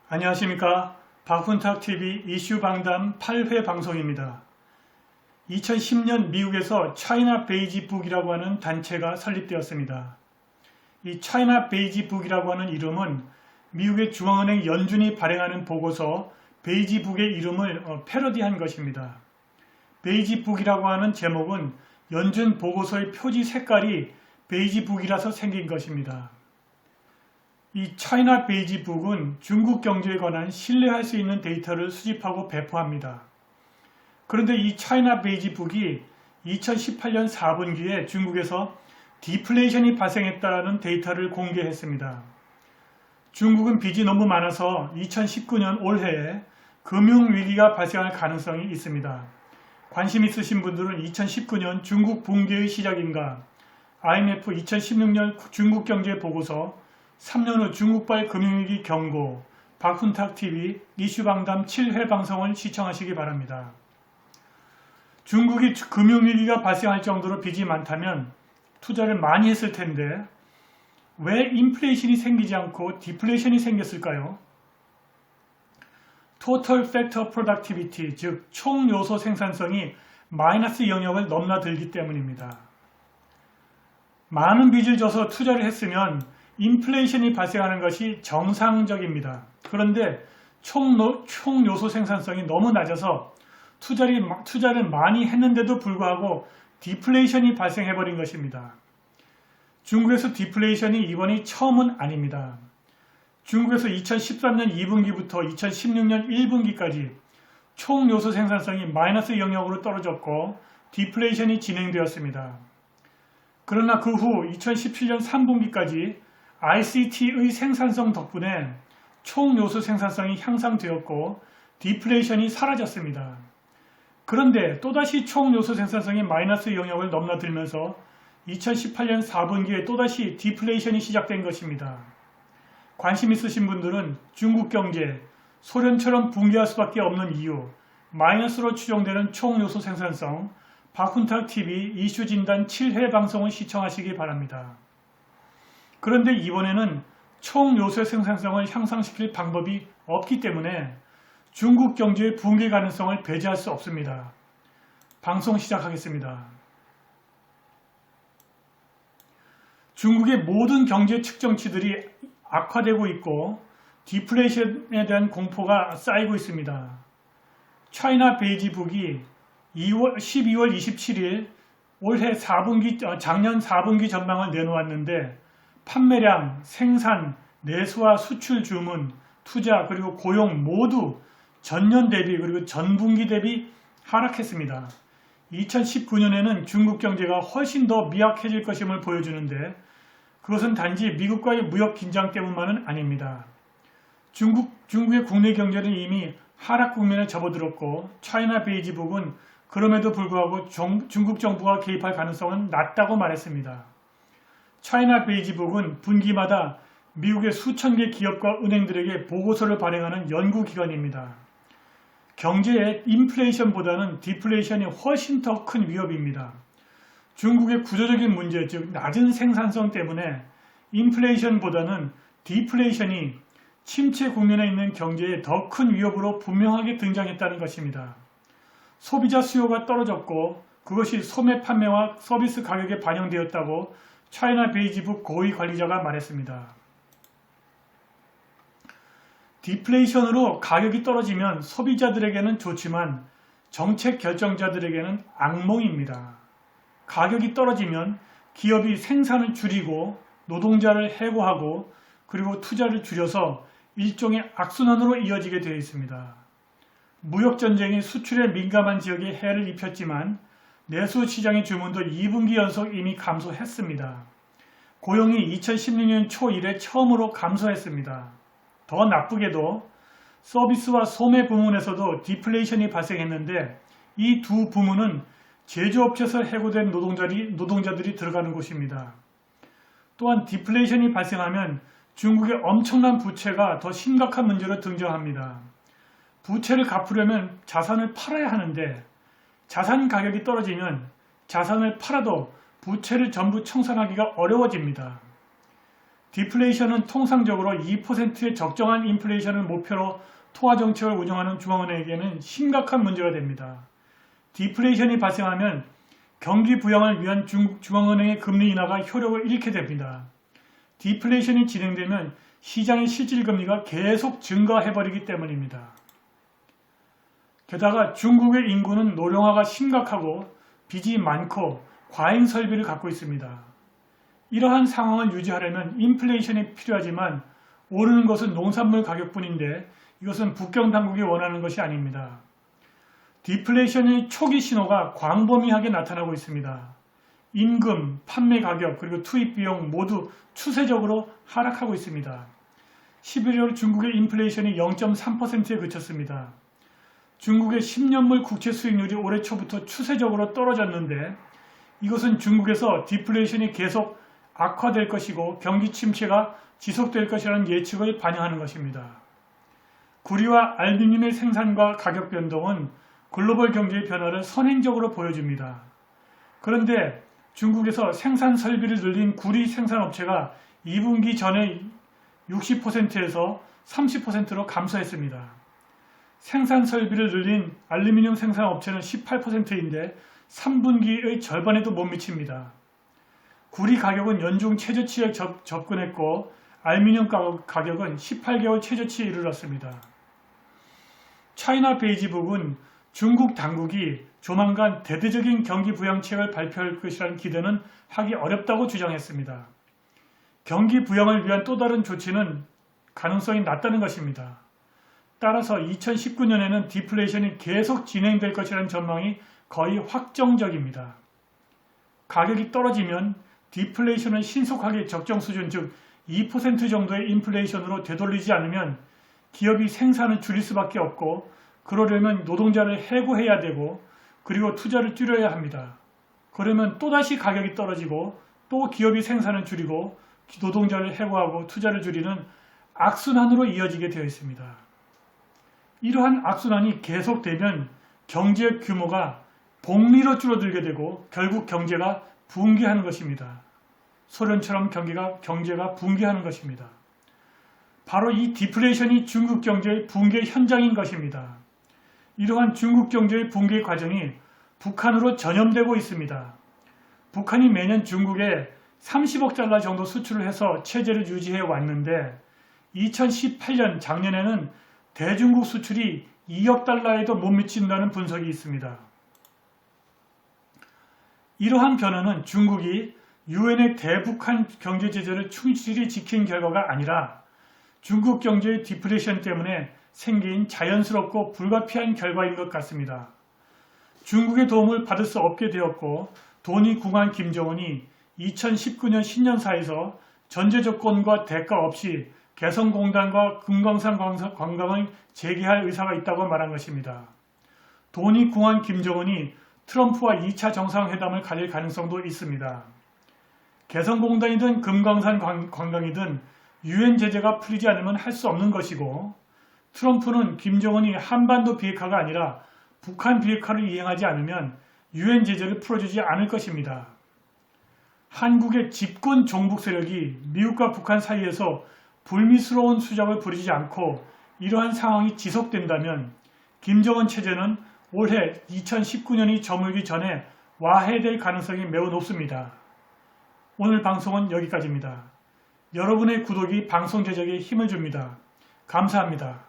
안녕하십니까. 박훈탁TV 이슈 방담 8회 방송입니다. 2010년 미국에서 차이나 베이지 북이라고 하는 단체가 설립되었습니다. 이 차이나 베이지 북이라고 하는 이름은 미국의 중앙은행 연준이 발행하는 보고서 베이지 북의 이름을 패러디한 것입니다. 베이지 북이라고 하는 제목은 연준 보고서의 표지 색깔이 베이지 북이라서 생긴 것입니다. 이 차이나 베이지 북은 중국 경제에 관한 신뢰할 수 있는 데이터를 수집하고 배포합니다. 그런데 이 차이나 베이지 북이 2018년 4분기에 중국에서 디플레이션이 발생했다는 데이터를 공개했습니다. 중국은 빚이 너무 많아서 2019년 올해에 금융위기가 발생할 가능성이 있습니다. 관심 있으신 분들은 2019년 중국 붕괴의 시작인가, IMF 2016년 중국 경제 보고서, 3년 후 중국발 금융위기 경고, 박훈탁TV 이슈방담 7회 방송을 시청하시기 바랍니다. 중국이 금융위기가 발생할 정도로 빚이 많다면 투자를 많이 했을 텐데 왜 인플레이션이 생기지 않고 디플레이션이 생겼을까요? Total Factor Productivity, 즉 총요소 생산성이 마이너스 영역을 넘나들기 때문입니다. 많은 빚을 져서 투자를 했으면 인플레이션이 발생하는 것이 정상적입니다. 그런데 총요소 생산성이 너무 낮아서 투자를 많이 했는데도 불구하고 디플레이션이 발생해버린 것입니다. 중국에서 디플레이션이 이번이 처음은 아닙니다. 중국에서 2013년 2분기부터 2016년 1분기까지 총요소 생산성이 마이너스 영역으로 떨어졌고 디플레이션이 진행되었습니다. 그러나 그 후 2017년 3분기까지 ICT의 생산성 덕분에 총요소 생산성이 향상되었고 디플레이션이 사라졌습니다. 그런데 또다시 총요소 생산성이 마이너스 영역을 넘나들면서 2018년 4분기에 또다시 디플레이션이 시작된 것입니다. 관심 있으신 분들은 중국 경제, 소련처럼 붕괴할 수밖에 없는 이유, 마이너스로 추정되는 총요소 생산성, 박훈탁TV 이슈진단 7회 방송을 시청하시기 바랍니다. 그런데 이번에는 총요소 생산성을 향상시킬 방법이 없기 때문에 중국 경제의 붕괴 가능성을 배제할 수 없습니다. 방송 시작하겠습니다. 중국의 모든 경제 측정치들이 악화되고 있고 디플레이션에 대한 공포가 쌓이고 있습니다. 차이나 베이지 북이 12월 27일 올해 작년 4분기 전망을 내놓았는데 판매량, 생산, 내수와 수출 주문, 투자 그리고 고용 모두 전년 대비 그리고 전분기 대비 하락했습니다. 2019년에는 중국 경제가 훨씬 더 미약해질 것임을 보여주는데 그것은 단지 미국과의 무역 긴장 때문만은 아닙니다. 중국의 국내 경제는 이미 하락 국면에 접어들었고 차이나 베이지 북은 그럼에도 불구하고 중국 정부가 개입할 가능성은 낮다고 말했습니다. 차이나 베이지 북은 분기마다 미국의 수천 개 기업과 은행들에게 보고서를 발행하는 연구기관입니다. 경제의 인플레이션보다는 디플레이션이 훨씬 더 큰 위협입니다. 중국의 구조적인 문제, 즉 낮은 생산성 때문에 인플레이션보다는 디플레이션이 침체 국면에 있는 경제에 더 큰 위협으로 분명하게 등장했다는 것입니다. 소비자 수요가 떨어졌고 그것이 소매 판매와 서비스 가격에 반영되었다고 차이나 베이지 북 고위 관리자가 말했습니다. 디플레이션으로 가격이 떨어지면 소비자들에게는 좋지만 정책 결정자들에게는 악몽입니다. 가격이 떨어지면 기업이 생산을 줄이고 노동자를 해고하고 그리고 투자를 줄여서 일종의 악순환으로 이어지게 되어 있습니다. 무역전쟁이 수출에 민감한 지역에 해를 입혔지만 내수 시장의 주문도 2분기 연속 이미 감소했습니다. 고용이 2016년 초 이래 처음으로 감소했습니다. 더 나쁘게도 서비스와 소매 부문에서도 디플레이션이 발생했는데 이 두 부문은 제조업체에서 해고된 노동자들이 들어가는 곳입니다. 또한 디플레이션이 발생하면 중국의 엄청난 부채가 더 심각한 문제로 등장합니다. 부채를 갚으려면 자산을 팔아야 하는데 자산 가격이 떨어지면 자산을 팔아도 부채를 전부 청산하기가 어려워집니다. 디플레이션은 통상적으로 2%의 적정한 인플레이션을 목표로 통화 정책을 운영하는 중앙은행에게는 심각한 문제가 됩니다. 디플레이션이 발생하면 경기 부양을 위한 중앙은행의 금리 인하가 효력을 잃게 됩니다. 디플레이션이 진행되면 시장의 실질금리가 계속 증가해버리기 때문입니다. 게다가 중국의 인구는 노령화가 심각하고 빚이 많고 과잉 설비를 갖고 있습니다. 이러한 상황을 유지하려면 인플레이션이 필요하지만 오르는 것은 농산물 가격뿐인데 이것은 북경 당국이 원하는 것이 아닙니다. 디플레이션의 초기 신호가 광범위하게 나타나고 있습니다. 임금, 판매 가격, 그리고 투입 비용 모두 추세적으로 하락하고 있습니다. 11월 중국의 인플레이션이 0.3%에 그쳤습니다. 중국의 10년물 국채 수익률이 올해 초부터 추세적으로 떨어졌는데 이것은 중국에서 디플레이션이 계속 악화될 것이고 경기 침체가 지속될 것이라는 예측을 반영하는 것입니다. 구리와 알루미늄의 생산과 가격 변동은 글로벌 경제의 변화를 선행적으로 보여줍니다. 그런데 중국에서 생산 설비를 늘린 구리 생산업체가 2분기 전에 60%에서 30%로 감소했습니다. 생산 설비를 늘린 알루미늄 생산업체는 18%인데 3분기의 절반에도 못 미칩니다. 구리 가격은 연중 최저치에 접근했고 알루미늄 가격은 18개월 최저치에 이르렀습니다. 차이나 베이지북은 중국 당국이 조만간 대대적인 경기 부양책을 발표할 것이라는 기대는 하기 어렵다고 주장했습니다. 경기 부양을 위한 또 다른 조치는 가능성이 낮다는 것입니다. 따라서 2019년에는 디플레이션이 계속 진행될 것이라는 전망이 거의 확정적입니다. 가격이 떨어지면 디플레이션을 신속하게 적정 수준 즉 2% 정도의 인플레이션으로 되돌리지 않으면 기업이 생산을 줄일 수밖에 없고 그러려면 노동자를 해고해야 되고 그리고 투자를 줄여야 합니다. 그러면 또다시 가격이 떨어지고 또 기업이 생산을 줄이고 노동자를 해고하고 투자를 줄이는 악순환으로 이어지게 되어 있습니다. 이러한 악순환이 계속되면 경제 규모가 복리로 줄어들게 되고 결국 경제가 붕괴하는 것입니다. 소련처럼 경제가 붕괴하는 것입니다. 바로 이 디플레이션이 중국 경제의 붕괴 현장인 것입니다. 이러한 중국 경제의 붕괴 과정이 북한으로 전염되고 있습니다. 북한이 매년 중국에 30억 달러 정도 수출을 해서 체제를 유지해 왔는데 2018년 작년에는 대중국 수출이 2억 달러에도 못 미친다는 분석이 있습니다. 이러한 변화는 중국이 유엔의 대북한 경제 제재를 충실히 지킨 결과가 아니라 중국 경제의 디플레이션 때문에 생긴 자연스럽고 불가피한 결과인 것 같습니다. 중국의 도움을 받을 수 없게 되었고 돈이 궁한 김정은이 2019년 신년사에서 전제 조건과 대가 없이 개성공단과 금강산 관광을 재개할 의사가 있다고 말한 것입니다. 돈이 궁한 김정은이 트럼프와 2차 정상회담을 가질 가능성도 있습니다. 개성공단이든 금강산 관광이든 유엔 제재가 풀리지 않으면 할 수 없는 것이고 트럼프는 김정은이 한반도 비핵화가 아니라 북한 비핵화를 이행하지 않으면 유엔 제재를 풀어주지 않을 것입니다. 한국의 집권 종북 세력이 미국과 북한 사이에서 불미스러운 수작을 부리지 않고 이러한 상황이 지속된다면 김정은 체제는 올해 2019년이 저물기 전에 와해될 가능성이 매우 높습니다. 오늘 방송은 여기까지입니다. 여러분의 구독이 방송 제작에 힘을 줍니다. 감사합니다.